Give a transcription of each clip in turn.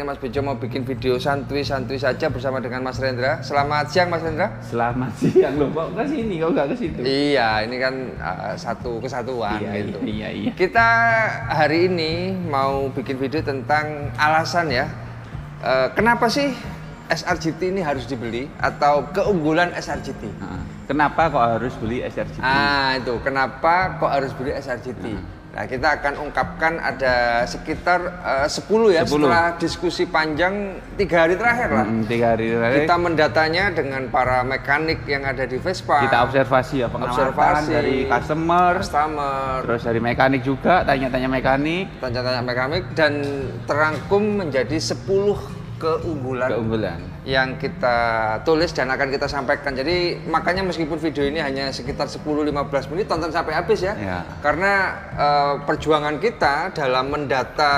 ini Mas Bejo mau bikin video santuy-santuy saja bersama dengan Mas Rendra. Selamat siang Mas Rendra. Selamat siang loh, kok ke sini kok nggak ke situ? Iya, ini kan satu kesatuan gitu. Iya. Kita hari ini mau bikin video tentang alasan ya. Kenapa sih SRGT ini harus dibeli atau keunggulan SRGT? Kenapa kok harus beli SRGT? Itu kenapa kok harus beli SRGT? Nah, kita akan ungkapkan ada sekitar 10 ya 10. Setelah diskusi panjang 3 hari terakhir lah. 3 hari terakhir. Kita mendatanya dengan para mekanik yang ada di Vespa. Kita observasi ya, pengamatan dari customer, terus dari mekanik juga, tanya-tanya mekanik, dan terangkum menjadi 10 keunggulan yang kita tulis dan akan kita sampaikan. Jadi makanya meskipun video ini hanya sekitar 10-15 menit, tonton sampai habis ya. Karena perjuangan kita dalam mendata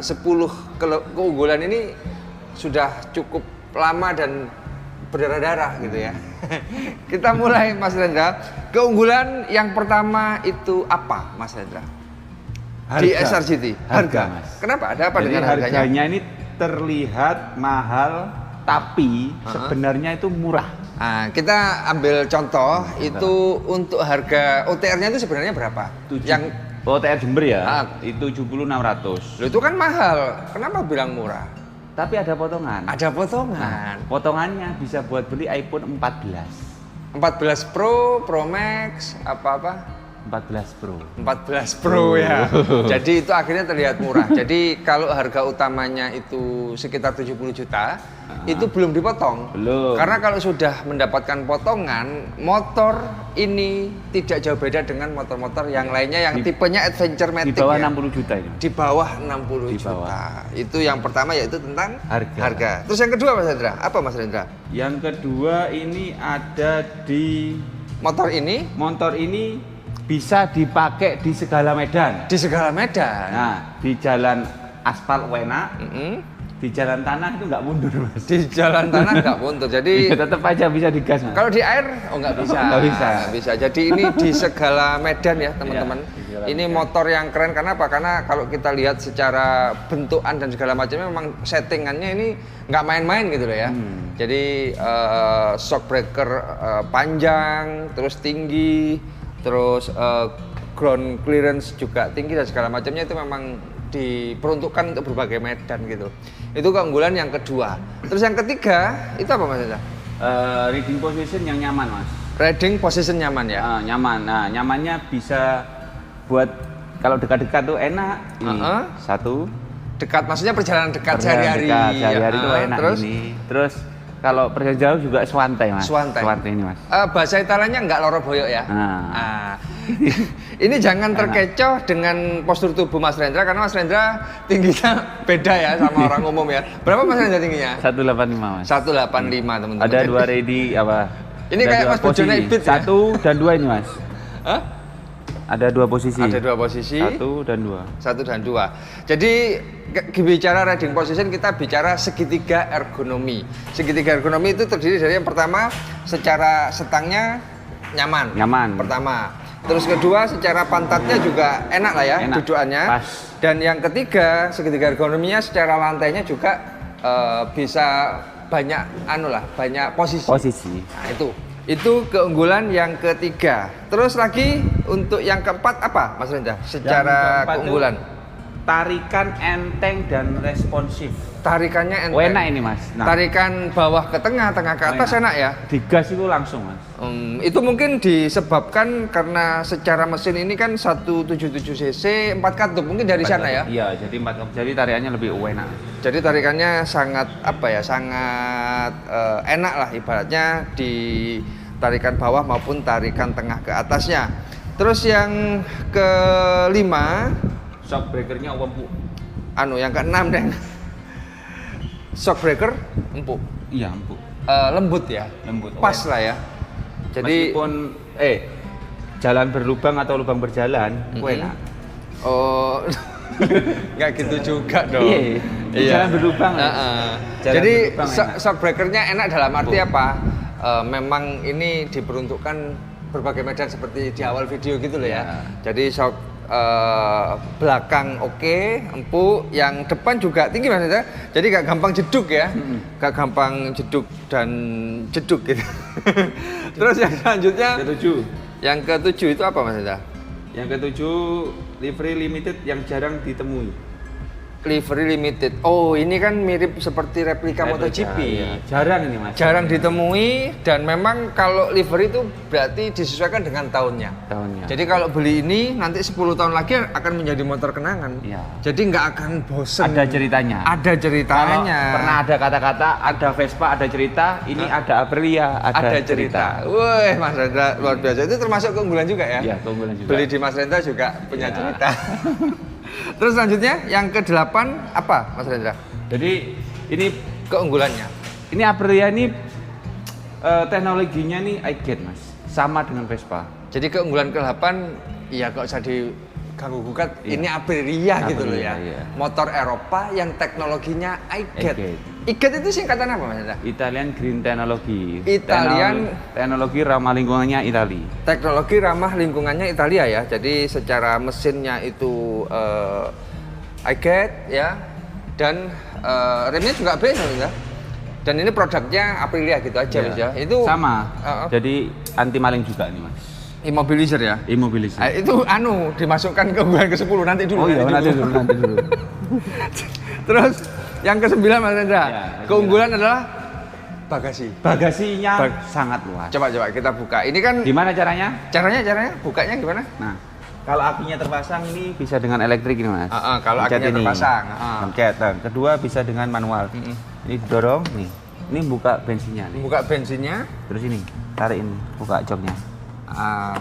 10 keunggulan ini sudah cukup lama dan berdarah-darah gitu ya. Kita mulai Mas Rendra. Keunggulan yang pertama itu apa Mas Rendra? Di SRGT. Harga. Mas. Kenapa? Ada apa dengan harganya? Harganya ini terlihat mahal tapi sebenarnya itu murah. Nah, kita ambil contoh itu untuk harga OTR-nya itu sebenarnya berapa? Yang OTR Jember ya, itu 70.600. Loh, itu kan mahal. Kenapa bilang murah? Tapi ada potongan. Ada potongan. Potongannya bisa buat beli iPhone 14. 14 Pro, Pro Max, apa-apa? 14 Pro ya. Jadi itu akhirnya terlihat murah. Jadi kalau harga utamanya itu sekitar 70 juta, itu belum dipotong. Belum. Karena kalau sudah mendapatkan potongan, motor ini tidak jauh beda dengan motor-motor yang lainnya yang tipenya Adventure Matic. Di bawah 60 juta ini. Di bawah 60 juta. Itu yang pertama, yaitu tentang harga. Terus yang kedua Mas Rendra, apa Mas Rendra? Yang kedua ini ada di motor ini bisa dipakai di segala medan. Di segala medan. Nah, di jalan aspal enak, di jalan tanah itu nggak mundur Mas. Di jalan tanah nggak mundur, jadi tetap aja bisa digas Mas. Kalau di air, nggak bisa. Nggak bisa. Jadi ini di segala medan ya teman-teman. Ini motor yang keren karena apa? Karena kalau kita lihat secara bentukan dan segala macamnya memang settingannya ini nggak main-main gitu loh ya. Jadi shock breaker panjang, terus tinggi. Terus ground clearance juga tinggi dan segala macamnya itu memang diperuntukkan untuk berbagai medan gitu. Itu keunggulan yang kedua. Terus yang ketiga itu apa Mas? Riding position yang nyaman Mas. Riding position nyaman ya? Nyaman. Nah, nyamannya bisa buat kalau dekat-dekat tuh enak. Satu. Dekat maksudnya perjalanan dekat sehari-hari. Sehari-hari itu enak ini. Terus kalau perjalanan jauh juga swantai Mas. Swantai ini Mas. Bahasa Italianya nggak loro boyok ya. Ini jangan terkecoh dengan postur tubuh Mas Rendra karena Mas Rendra tingginya beda ya sama orang umum ya. Berapa Mas Rendra tingginya? 185 Mas. 185 teman-teman. Ada 2 ready apa? Ini kayak Mas Bejo naik beat ya? 1 dan 2 ini Mas. Ada 2 posisi. Ada 2 posisi. 1 dan 2. 1 dan 2. Jadi bicara riding position kita bicara segitiga ergonomi. Segitiga ergonomi itu terdiri dari yang pertama secara setangnya nyaman. Pertama. Terus kedua secara pantatnya juga enak lah ya dudukannya. Pas. Dan yang ketiga segitiga ergonominya secara lantainya juga bisa banyak banyak posisi. Nah, itu keunggulan yang ketiga. Terus lagi untuk yang keempat apa Mas Rendra? Secara keunggulan tarikan enteng dan responsif. Tarikannya enteng. Enak ini Mas. Tarikan bawah ke tengah ke atas enak ya? Digas itu langsung Mas. Itu mungkin disebabkan karena secara mesin ini kan 177 cc 4 katup, mungkin dari sana ya? Iya, jadi 4 katup. Jadi tarikannya lebih enak. Jadi tarikannya sangat sangat enak lah ibaratnya di tarikan bawah maupun tarikan tengah ke atasnya. Terus yang kelima, shock breakernya empuk. Yang keenam deh. Shock breaker empuk. Iya, empuk. Lembut ya? Lembut. Pas lah ya. Jadi meskipun jalan berlubang atau lubang berjalan, enak. Nggak gitu juga dong. Jalan berlubang. Jadi shock breakernya enak dalam arti apa? Memang ini diperuntukkan berbagai medan seperti di awal video gitu loh ya. Jadi shock belakang oke, empuk, yang depan juga tinggi Mas Hendra. Jadi gak gampang jeduk ya, gak gampang jeduk dan jeduk gitu. Terus yang selanjutnya, yang ketujuh itu apa Mas Hendra? Yang ketujuh livery limited yang jarang ditemui. Livery limited. Oh, ini kan mirip seperti replika MotoGP. Iya. Jarang ini Mas. Jarang ditemui dan memang kalau livery itu berarti disesuaikan dengan tahunnya. Jadi kalau beli ini nanti 10 tahun lagi akan menjadi motor kenangan. Iya. Jadi nggak akan bosen. Ada ceritanya. Ada ceritanya. Kalau pernah ada kata-kata, ada Vespa, ada cerita. Ini ada Aprilia, ada cerita. Wih, Mas Rendra luar biasa. Itu termasuk keunggulan juga ya? Iya, keunggulan juga. Beli di Mas Rendra juga punya cerita. Terus selanjutnya yang ke-8 apa Mas Rendra? Jadi ini keunggulannya. Ini Aprilia ini teknologinya nih iGate Mas, sama dengan Vespa. Jadi keunggulan ke-8 ya kok usah diganggu gugat, ini Aprilia gitu loh ya. Iya. Motor Eropa yang teknologinya iGate. iGate itu singkatan apa Mas Hendra? Italian Green Technology. Italian teknologi ramah lingkungannya Italia. Teknologi ramah lingkungannya Italia ya. Jadi secara mesinnya itu iGate ya. Dan remnya juga B ya. Dan ini produknya Aprilia gitu aja Mas ya. Itu sama. Jadi anti maling juga nih Mas. Immobilizer ya? Immobilizer. Itu dimasukkan ke keunggulan ke-10 nanti dulu. Oh iya, nanti dulu. Terus yang ke-9 Mas Rendra, ya, keunggulan adalah bagasi. Bagasinya sangat luas. Coba kita buka. Ini kan gimana caranya? Caranya bukanya gimana? Nah, kalau akinya terpasang ini bisa dengan elektrik ini Mas. Kalau akinya terpasang. Pencet. Kedua bisa dengan manual. Ini didorong nih. Ini buka bensinnya nih. Buka bensinnya. Terus ini tarik ini, buka joknya.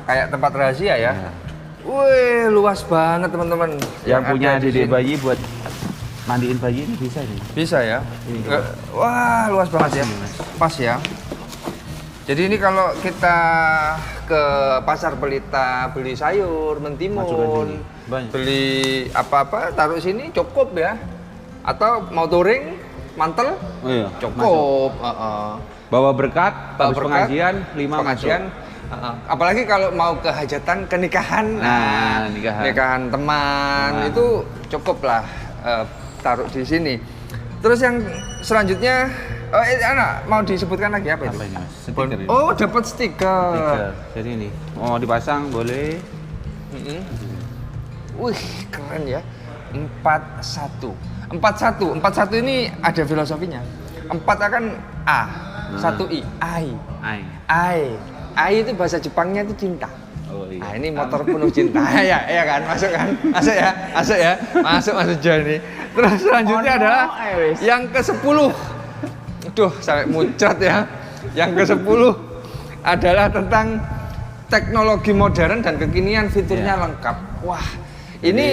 Kayak tempat rahasia ya. Wih, luas banget teman-teman. Yang punya dedek bayi buat mandiin bayi ini bisa nih. Bisa ya. Wah, luas banget ya. Pas ya. Jadi ini kalau kita ke pasar Pelita beli sayur, mentimun, beli apa-apa taruh sini cukup ya. Atau mau touring, mantel, cukup. Bawa berkat, pengajian, 5 pengajian. Apalagi kalau mau ke hajatan, ke nikahan, nikahan teman itu cukup lah taruh di sini. Terus yang selanjutnya, mau disebutkan lagi apa itu? Stiker. Oh, dapat stiker. Jadi ini mau dipasang boleh. Wih, keren ya. 41 ini ada filosofinya. 4 akan A, 1 I, Ai itu bahasa Jepangnya itu cinta. Oh, iya. Nah, ini motor penuh cinta ya kan, masuk ya, masuk Johnny. Terus selanjutnya adalah yang ke-10. Aduh, sampai muncrat ya. Yang ke-10 adalah tentang teknologi modern dan kekinian, fiturnya lengkap. Wah, ini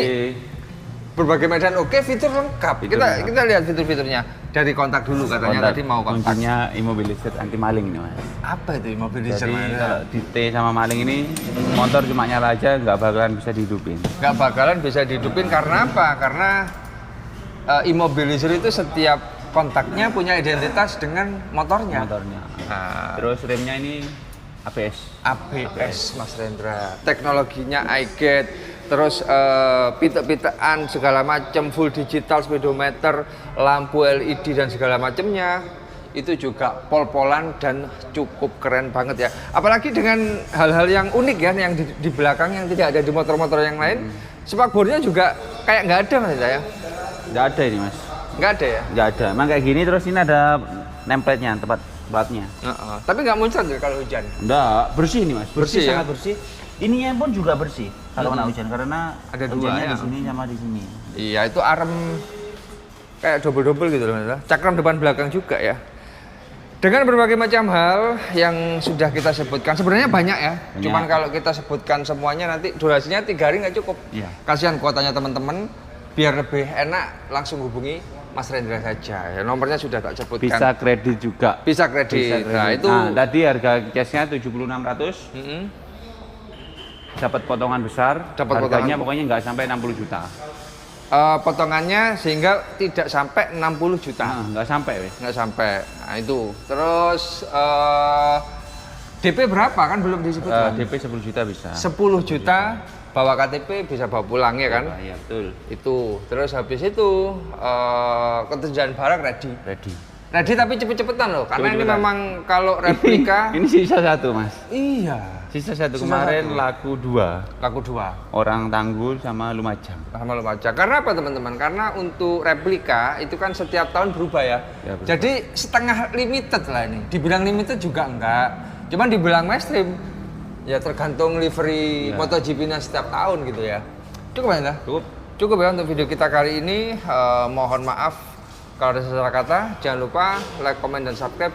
berbagai medan fitur lengkap. Kita lihat fitur-fiturnya. Dari kontak dulu katanya tadi mau kontak. Kuncinya immobilizer anti maling nih Mas. Apa itu immobilizer? Jadi kalau di T sama maling ini motor cuma nyala aja nggak bakalan bisa dihidupin. Nggak bakalan bisa dihidupin karena apa? Karena immobilizer itu setiap kontaknya punya identitas dengan motornya. Terus remnya ini ABS Mas Rendra. Teknologinya iGate. Terus pita-pitaan segala macam, full digital speedometer, lampu LED dan segala macamnya itu juga pol-polan dan cukup keren banget ya. Apalagi dengan hal-hal yang unik ya, yang di belakang yang tidak ada di motor-motor yang lain. Spakbornya juga kayak nggak ada Mas ya? Nggak ada ini Mas. Nggak ada ya? Nggak ada. Emang kayak gini terus ini ada template-nya, tempat platnya. Tapi nggak muncrat ya kalau hujan? Nggak, bersih ini Mas. Bersih ya? Sangat bersih. Ininya pun juga bersih kalau kena hujan karena ada dua ya? Di sini sama di sini. Iya, itu arem kayak double-double gitu loh Mas. Cakram depan belakang juga ya. Dengan berbagai macam hal yang sudah kita sebutkan, sebenarnya banyak ya. Cuman kalau kita sebutkan semuanya nanti durasinya 3 hari nggak cukup. Iya. Kasihan kuotanya teman-teman, biar lebih enak langsung hubungi Mas Rendra saja. Ya, nomornya sudah tak sebutkan. Bisa kredit juga. Bisa kredit. Nah, itu tadi harga cashnya 7.600. Dapat potongan besar. Harganya pokoknya nggak sampai 60 juta. Potongannya sehingga tidak sampai 60 juta. Nggak sampai, nggak sampai. Nah itu. Terus DP berapa kan belum disebutkan? DP 10 juta bisa. 10 juta bawa KTP bisa bawa pulang ya kan? Iya betul. Itu. Terus habis itu ketersediaan barang ready. Ready tapi cepet-cepetan loh, karena ini memang kalau replika ini sisa satu mas. Iya. Sisa satu kemarin laku 2. Laku 2. Orang Tanggul sama Lumajang. Sama Lumajang. Karena apa teman-teman? Karena untuk replika itu kan setiap tahun berubah ya. Jadi setengah limited lah ini. Dibilang limited juga enggak. Cuman dibilang mainstream ya tergantung livery MotoGP-nya setiap tahun gitu ya. Cukup ya? Cukup ya untuk video kita kali ini. Mohon maaf kalau ada salah kata. Jangan lupa like, comment, dan subscribe